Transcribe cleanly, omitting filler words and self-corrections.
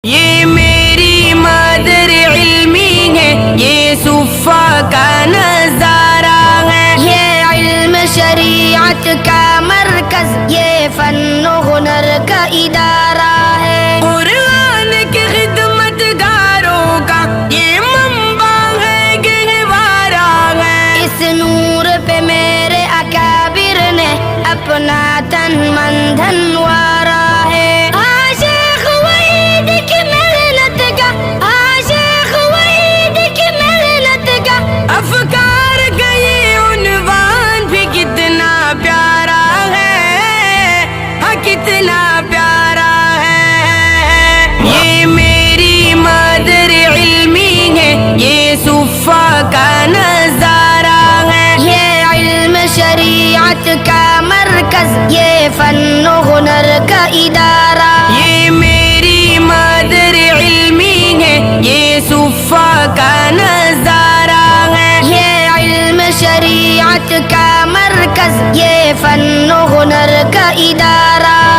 یہ میری مادر علمی ہے، یہ صفا کا نظارہ ہے، یہ علم شریعت کا مرکز، یہ فن و ہنر کا ادارہ ہے، قرآن کے خدمت گاروں کا یہ منبع ہے، گہوارہ ہے۔ اس نور پہ میرے اکابر نے اپنا تن من دھن وارا ہے۔ عاشق وحید کی محنت کا، عاشق وحید کی محنت کا، افکار کا یہ عنوان بھی کتنا پیارا ہے، ہاں کتنا پیارا ہے۔ یہ میری مادر علمی ہے، یہ صفا کا نظارہ ہے، یہ علم شریعت کا مرکز، یہ فن و ہنر کا ادارہ، یہ میری مادر علمی ہے، یہ صفا کا نظارہ ہے، یہ علم شریعت کا مرکز، یہ فن و ہنر کا ادارہ۔